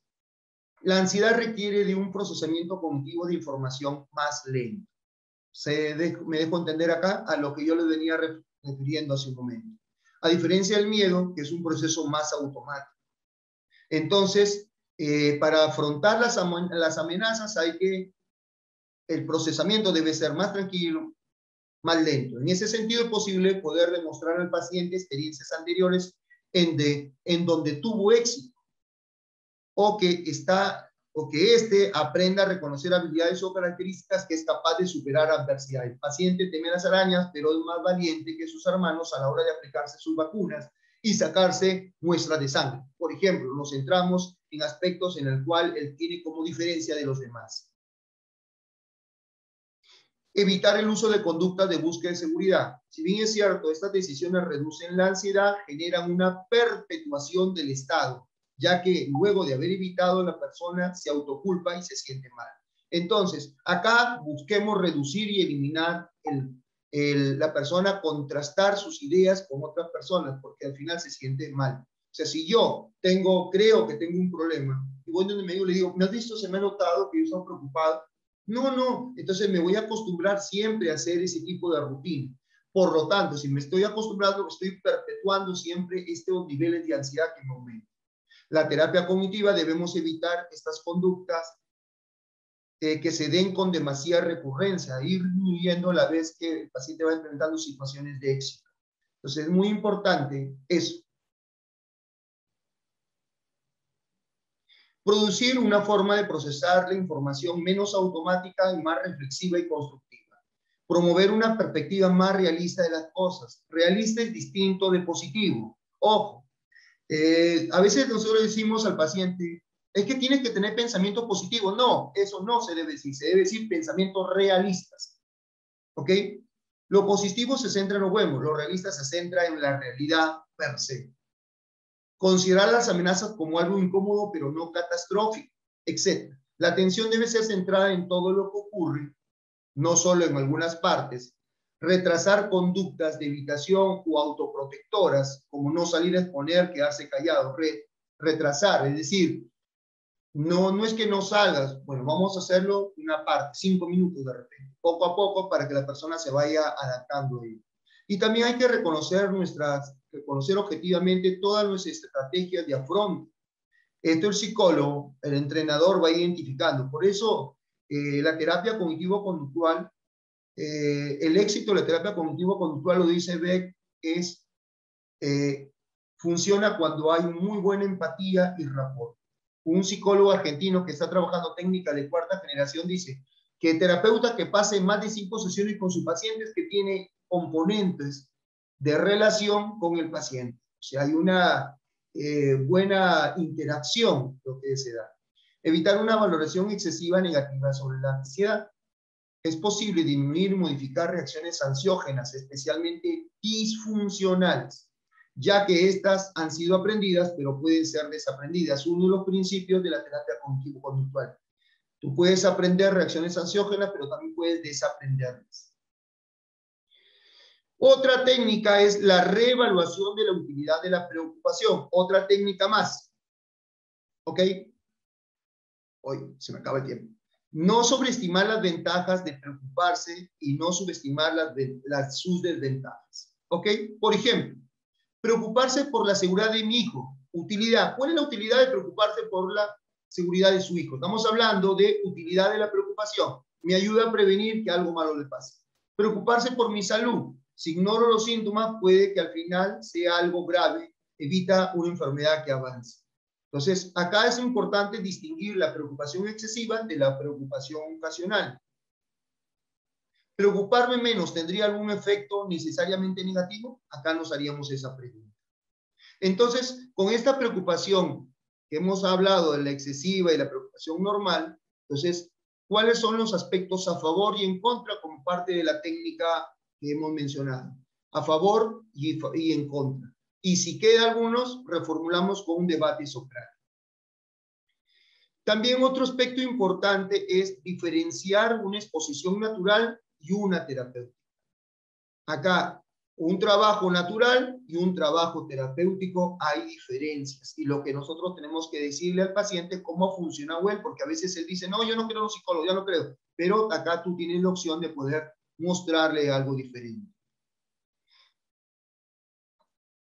La ansiedad requiere de un procesamiento cognitivo de información más lento. Me dejo entender acá a lo que yo les venía refiriendo hace un momento. A diferencia del miedo, que es un proceso más automático. Entonces, para afrontar las amenazas el procesamiento debe ser más tranquilo, más lento. En ese sentido es posible poder demostrar al paciente experiencias anteriores en donde tuvo éxito o que éste aprenda a reconocer habilidades o características que es capaz de superar adversidades. El paciente teme las arañas, pero es más valiente que sus hermanos a la hora de aplicarse sus vacunas y sacarse muestras de sangre. Por ejemplo, nos centramos en aspectos en el cual él tiene como diferencia de los demás. Evitar el uso de conductas de búsqueda de seguridad. Si bien es cierto, estas decisiones reducen la ansiedad, generan una perpetuación del estado, ya que luego de haber evitado, la persona se autoculpa y se siente mal. Entonces, acá busquemos reducir y eliminar la persona contrastar sus ideas con otras personas, porque al final se siente mal. O sea, si yo creo que tengo un problema, y voy donde me digo, le digo, ¿me has visto? Se me ha notado que yo estoy preocupado. No, entonces me voy a acostumbrar siempre a hacer ese tipo de rutina. Por lo tanto, si me estoy acostumbrando, estoy perpetuando siempre estos niveles de ansiedad que me aumentan. La terapia cognitiva debemos evitar estas conductas que se den con demasiada recurrencia, ir disminuyendo la vez que el paciente va enfrentando situaciones de éxito. Entonces es muy importante eso. Producir una forma de procesar la información menos automática y más reflexiva y constructiva. Promover una perspectiva más realista de las cosas. Realista es distinto de positivo. Ojo, a veces nosotros decimos al paciente, es que tienes que tener pensamientos positivos. No, eso no se debe decir. Se debe decir pensamientos realistas. ¿Ok? Lo positivo se centra en lo bueno, lo realista se centra en la realidad per se. Considerar las amenazas como algo incómodo, pero no catastrófico, etc. La atención debe ser centrada en todo lo que ocurre, no solo en algunas partes. Retrasar conductas de evitación o autoprotectoras, como no salir a exponer, quedarse callado. Retrasar, es decir, no es que no salgas, bueno, vamos a hacerlo una parte, 5 minutos de repente, poco a poco, para que la persona se vaya adaptando a ello. Y también hay que reconocer objetivamente todas nuestras estrategias de afronto. Esto el psicólogo, el entrenador va identificando. Por eso la terapia cognitivo-conductual, el éxito de la terapia cognitivo-conductual, lo dice Beck, funciona cuando hay muy buena empatía y rapport. Un psicólogo argentino que está trabajando técnica de 4ª generación dice que el terapeuta que pase más de 5 sesiones con sus pacientes que tiene componentes de relación con el paciente. O sea, hay una buena interacción lo que se da. Evitar una valoración excesiva negativa sobre la ansiedad. Es posible disminuir y modificar reacciones ansiógenas, especialmente disfuncionales, ya que estas han sido aprendidas, pero pueden ser desaprendidas. Uno de los principios de la terapia cognitivo-conductual. Tú puedes aprender reacciones ansiógenas, pero también puedes desaprenderlas. Otra técnica es la reevaluación de la utilidad de la preocupación. Otra técnica más. ¿Ok? Hoy se me acaba el tiempo. No sobreestimar las ventajas de preocuparse y no subestimar sus desventajas. ¿Ok? Por ejemplo, preocuparse por la seguridad de mi hijo. Utilidad. ¿Cuál es la utilidad de preocuparse por la seguridad de su hijo? Estamos hablando de utilidad de la preocupación. Me ayuda a prevenir que algo malo le pase. Preocuparse por mi salud. Si ignoro los síntomas, puede que al final sea algo grave. Evita una enfermedad que avance. Entonces, acá es importante distinguir la preocupación excesiva de la preocupación ocasional. ¿Preocuparme menos tendría algún efecto necesariamente negativo? Acá nos haríamos esa pregunta. Entonces, con esta preocupación que hemos hablado de la excesiva y la preocupación normal, entonces, ¿cuáles son los aspectos a favor y en contra como parte de la técnica que hemos mencionado? A favor y en contra. Y si queda algunos, reformulamos con un debate socrático. También otro aspecto importante es diferenciar una exposición natural y una terapéutica. Acá, un trabajo natural y un trabajo terapéutico hay diferencias. Y lo que nosotros tenemos que decirle al paciente es cómo funciona Well, porque a veces él dice, no, yo no creo en un psicólogo, ya no creo. Pero acá tú tienes la opción de poder mostrarle algo diferente.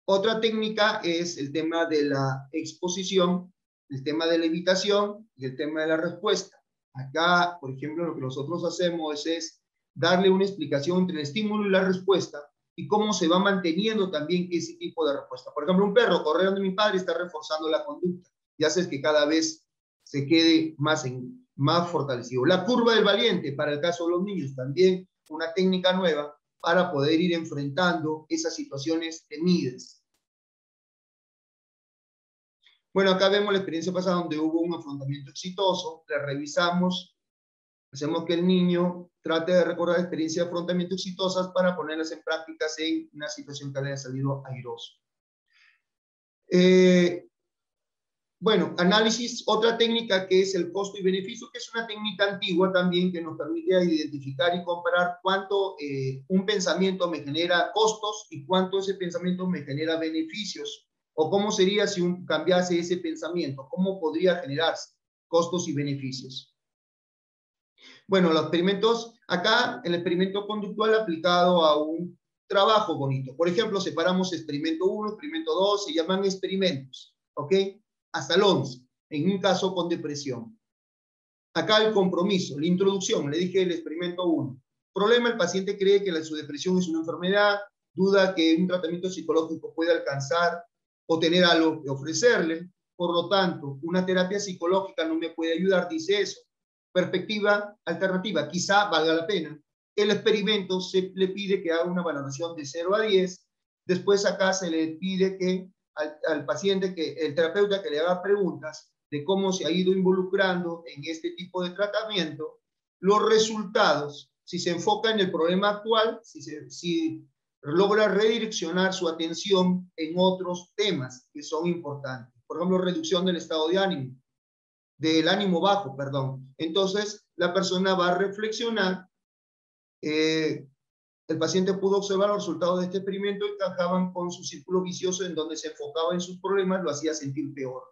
Otra técnica es el tema de la exposición, el tema de la evitación y el tema de la respuesta. Acá, por ejemplo, lo que nosotros hacemos es darle una explicación entre el estímulo y la respuesta y cómo se va manteniendo también ese tipo de respuesta. Por ejemplo, un perro corriendo de mi padre está reforzando la conducta y hace que cada vez se quede más fortalecido. La curva del valiente, para el caso de los niños, también una técnica nueva para poder ir enfrentando esas situaciones temidas. Bueno, acá vemos la experiencia pasada donde hubo un afrontamiento exitoso, le revisamos, hacemos que el niño trate de recordar experiencias de afrontamiento exitosas para ponerlas en prácticas en una situación que le haya salido airoso. Bueno, análisis, otra técnica que es el costo y beneficio, que es una técnica antigua también que nos permite identificar y comparar cuánto un pensamiento me genera costos y cuánto ese pensamiento me genera beneficios, o cómo sería si cambiase ese pensamiento, cómo podría generarse costos y beneficios. Bueno, los experimentos, acá el experimento conductual aplicado a un trabajo bonito. Por ejemplo, separamos experimento 1, experimento 2, se llaman experimentos, ¿ok? Hasta el 11, en un caso con depresión. Acá el compromiso, la introducción, le dije el experimento 1. Problema, el paciente cree que su depresión es una enfermedad, duda que un tratamiento psicológico puede alcanzar o tener algo que ofrecerle, por lo tanto, una terapia psicológica no me puede ayudar, dice eso. Perspectiva alternativa, quizá valga la pena. El experimento se le pide que haga una valoración de 0 a 10, después acá se le pide que al paciente, que el terapeuta que le haga preguntas de cómo se ha ido involucrando en este tipo de tratamiento, los resultados, si se enfoca en el problema actual, si logra redireccionar su atención en otros temas que son importantes. Por ejemplo, reducción del estado de ánimo, del ánimo bajo, perdón. Entonces, la persona va a reflexionar. El paciente pudo observar los resultados de este experimento y encajaban con su círculo vicioso en donde se enfocaba en sus problemas, lo hacía sentir peor.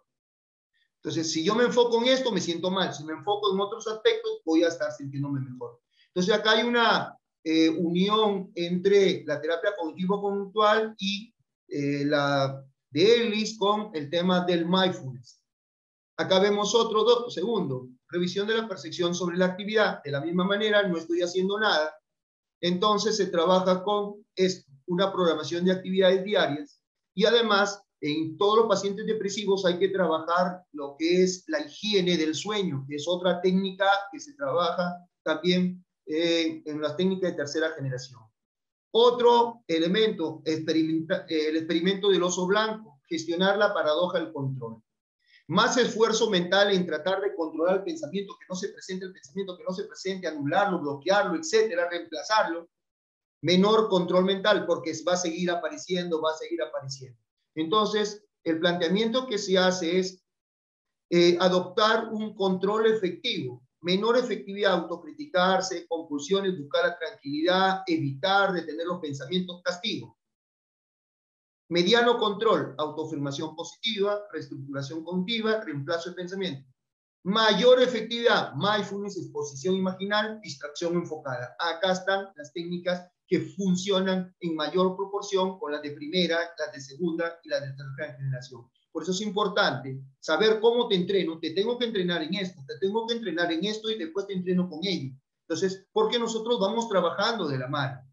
Entonces, si yo me enfoco en esto, me siento mal. Si me enfoco en otros aspectos, voy a estar sintiéndome mejor. Entonces, acá hay una unión entre la terapia cognitivo-conductual y la de Ellis con el tema del mindfulness. Acá vemos otro segundo, revisión de la percepción sobre la actividad. De la misma manera, no estoy haciendo nada. Entonces se trabaja con esto, una programación de actividades diarias y además en todos los pacientes depresivos hay que trabajar lo que es la higiene del sueño, que es otra técnica que se trabaja también en las técnicas de tercera generación. Otro elemento, el experimento del oso blanco, gestionar la paradoja del control. Más esfuerzo mental en tratar de controlar el pensamiento, que no se presente el pensamiento, que no se presente, anularlo, bloquearlo, etcétera, reemplazarlo. Menor control mental, porque va a seguir apareciendo, va a seguir apareciendo. Entonces, el planteamiento que se hace es adoptar un control efectivo, menor efectividad, autocriticarse, compulsiones, buscar la tranquilidad, evitar detener los pensamientos, castigo. Mediano control, autoafirmación positiva, reestructuración cognitiva, reemplazo de pensamiento. Mayor efectividad, mindfulness, exposición imaginal, distracción enfocada. Acá están las técnicas que funcionan en mayor proporción con las de primera, las de segunda y las de tercera generación. Por eso es importante saber cómo te entreno. Te tengo que entrenar en esto, te tengo que entrenar en esto y después te entreno con ello. Entonces, porque nosotros vamos trabajando de la mano.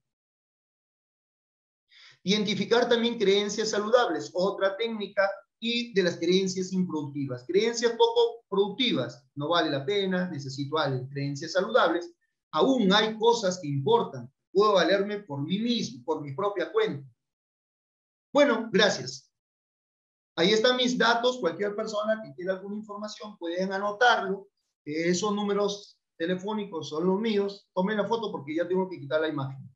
Identificar también creencias saludables, otra técnica, y de las creencias improductivas. Creencias poco productivas, no vale la pena, necesito algo. Creencias saludables, aún hay cosas que importan. Puedo valerme por mí mismo, por mi propia cuenta. Bueno, gracias. Ahí están mis datos. Cualquier persona que quiera alguna información pueden anotarlo. Esos números telefónicos son los míos. Tomen la foto porque ya tengo que quitar la imagen.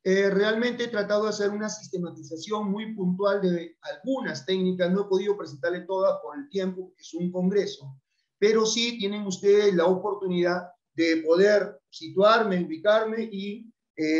Realmente he tratado de hacer una sistematización muy puntual de algunas técnicas. No he podido presentarle todas por el tiempo, porque es un congreso. Pero sí tienen ustedes la oportunidad de poder situarme, ubicarme y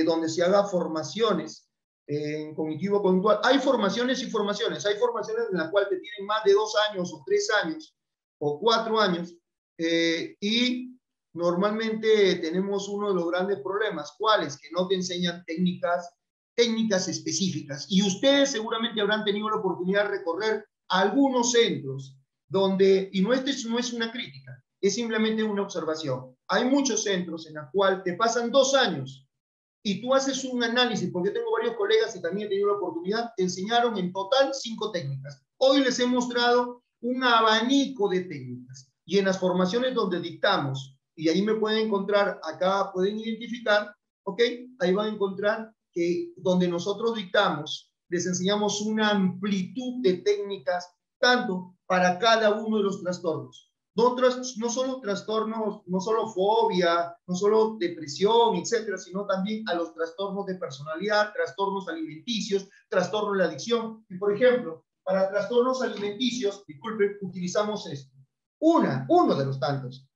donde se haga formaciones en cognitivo conductual. Hay formaciones y formaciones. Hay formaciones en las cuales te tienen más de 2 años o 3 años o 4 años y normalmente tenemos uno de los grandes problemas. ¿Cuáles? Que no te enseñan técnicas específicas. Y ustedes seguramente habrán tenido la oportunidad de recorrer algunos centros donde, y no es una crítica, es simplemente una observación. Hay muchos centros en los cuales te pasan 2 años y tú haces un análisis, porque tengo varios colegas y también he tenido la oportunidad, te enseñaron en total 5 técnicas. Hoy les he mostrado un abanico de técnicas y en las formaciones donde dictamos, y ahí me pueden encontrar, acá pueden identificar, ¿ok? Ahí van a encontrar que donde nosotros dictamos, les enseñamos una amplitud de técnicas, tanto para cada uno de los trastornos. No solo trastornos, no solo fobia, no solo depresión, etcétera, sino también a los trastornos de personalidad, trastornos alimenticios, trastornos de la adicción. Y por ejemplo, para trastornos alimenticios, disculpen, utilizamos esto. Uno de los tantos.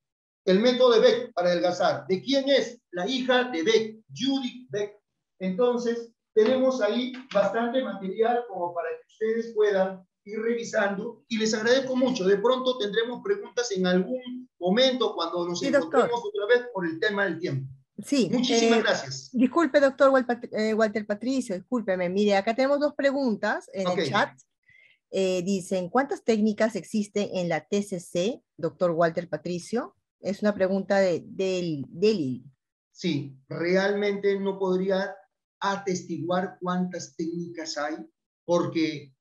El método de Beck para adelgazar. ¿De quién es? La hija de Beck, Judith Beck. Entonces, tenemos ahí bastante material como para que ustedes puedan ir revisando y les agradezco mucho. De pronto tendremos preguntas en algún momento cuando nos encontremos otra vez por el tema del tiempo. Sí. Muchísimas gracias. Disculpe, doctor Walter Patricio, discúlpeme. Mire, acá tenemos 2 preguntas en el chat. Dicen, ¿cuántas técnicas existen en la TCC, doctor Walter Patricio? Es una pregunta de Lili. Sí, realmente no podría atestiguar cuántas técnicas hay, porque,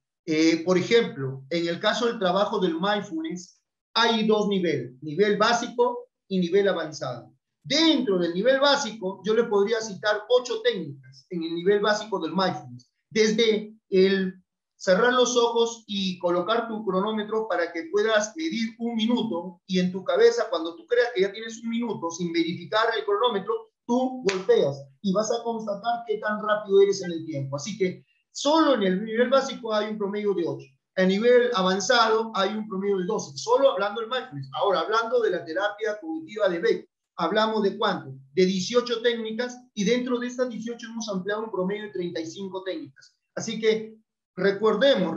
por ejemplo, en el caso del trabajo del mindfulness, hay 2 niveles, nivel básico y nivel avanzado. Dentro del nivel básico, yo le podría citar 8 técnicas en el nivel básico del mindfulness, desde el cerrar los ojos y colocar tu cronómetro para que puedas medir 1 minuto y en tu cabeza, cuando tú creas que ya tienes 1 minuto sin verificar el cronómetro, tú golpeas y vas a constatar qué tan rápido eres en el tiempo. Así que solo en el nivel básico hay un promedio de 8. A nivel avanzado hay un promedio de 12, solo hablando del mindfulness. Ahora, hablando de la terapia cognitiva de Beck, hablamos de ¿cuánto? De 18 técnicas y dentro de estas 18 hemos ampliado un promedio de 35 técnicas. Así que recordemos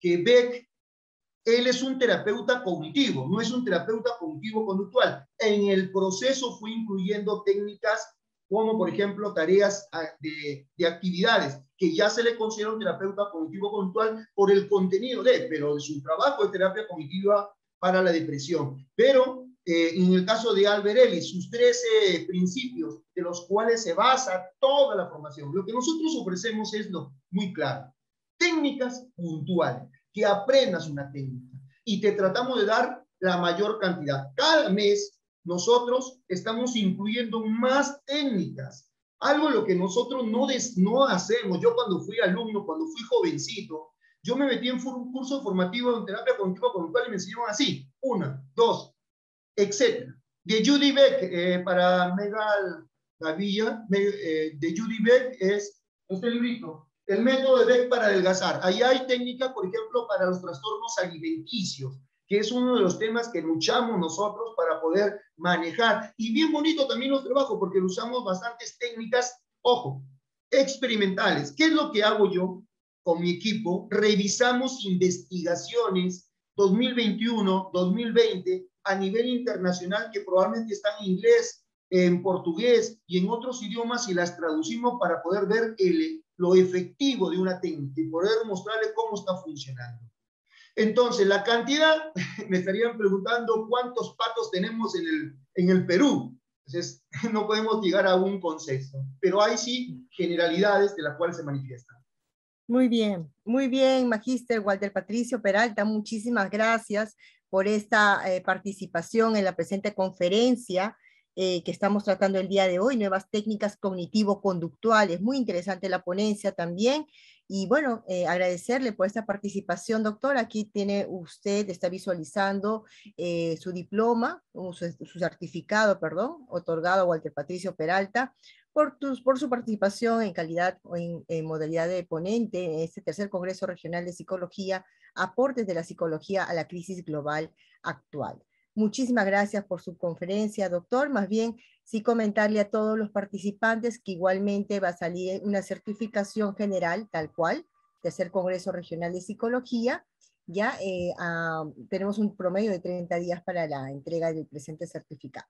que Beck, él es un terapeuta cognitivo, no es un terapeuta cognitivo-conductual. En el proceso fue incluyendo técnicas como, por ejemplo, tareas de actividades, que ya se le considera un terapeuta cognitivo-conductual por el contenido pero de su trabajo de terapia cognitiva para la depresión. Pero en el caso de Albert Ellis, sus 13 principios de los cuales se basa toda la formación. Lo que nosotros ofrecemos es muy claro. Técnicas puntuales, que aprendas una técnica y te tratamos de dar la mayor cantidad. Cada mes nosotros estamos incluyendo más técnicas. Algo lo que nosotros no hacemos. Yo cuando fui alumno, cuando fui jovencito, yo me metí en un curso formativo en terapia cognitiva-conductual y me enseñaron así, 1, 2, etcétera. De Judy Beck, para Megal Gavilla, de Judy Beck es este librito, el método de Beck para adelgazar. Ahí hay técnica, por ejemplo, para los trastornos alimenticios, que es uno de los temas que luchamos nosotros para poder manejar. Y bien bonito también los trabajos, porque usamos bastantes técnicas, ojo, experimentales. ¿Qué es lo que hago yo con mi equipo? Revisamos investigaciones 2021, 2020, a nivel internacional que probablemente están en inglés, en portugués y en otros idiomas y las traducimos para poder ver lo efectivo de una técnica y poder mostrarle cómo está funcionando. Entonces, la cantidad, me estarían preguntando cuántos patos tenemos en el Perú. Entonces, no podemos llegar a un consenso, pero hay sí generalidades de las cuales se manifiestan. Muy bien, Magíster Walter Patricio Peralta, muchísimas gracias por esta participación en la presente conferencia que estamos tratando el día de hoy, nuevas técnicas cognitivo-conductuales. Muy interesante la ponencia también. Y bueno, agradecerle por esta participación, doctor. Aquí tiene usted, está visualizando su diploma, su certificado, perdón, otorgado a Walter Patricio Peralta por su participación en calidad o en modalidad de ponente en este tercer Congreso Regional de Psicología, aportes de la psicología a la crisis global actual. Muchísimas gracias por su conferencia, doctor. Más bien, sí comentarle a todos los participantes que igualmente va a salir una certificación general, tal cual, Tercer Congreso Regional de Psicología. Ya tenemos un promedio de 30 días para la entrega del presente certificado.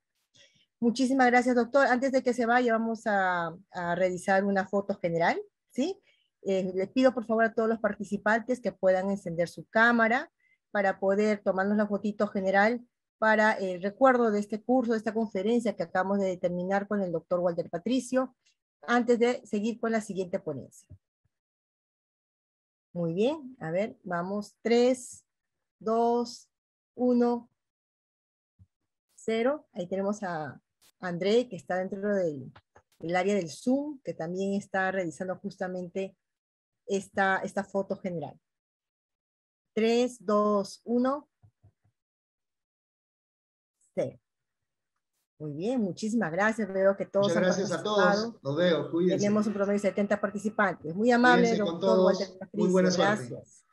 Muchísimas gracias, doctor. Antes de que se vaya, vamos a revisar una foto general, ¿sí? Les pido por favor a todos los participantes que puedan encender su cámara para poder tomarnos la fotito general para el recuerdo de este curso, de esta conferencia que acabamos de terminar con el doctor Walter Patricio, antes de seguir con la siguiente ponencia. Muy bien, a ver, vamos, 3, 2, 1, 0. Ahí tenemos a André, que está dentro del área del Zoom, que también está revisando justamente esta foto general. 3, 2, 1, 0. Muy bien, muchísimas gracias. Veo que todos Muchas han gracias a todos. participado. Los veo, cuídense. Tenemos un promedio de 70 participantes. Muy amable, Cuídense con doctor Walter todos. Muy Patricio. buena suerte. Gracias.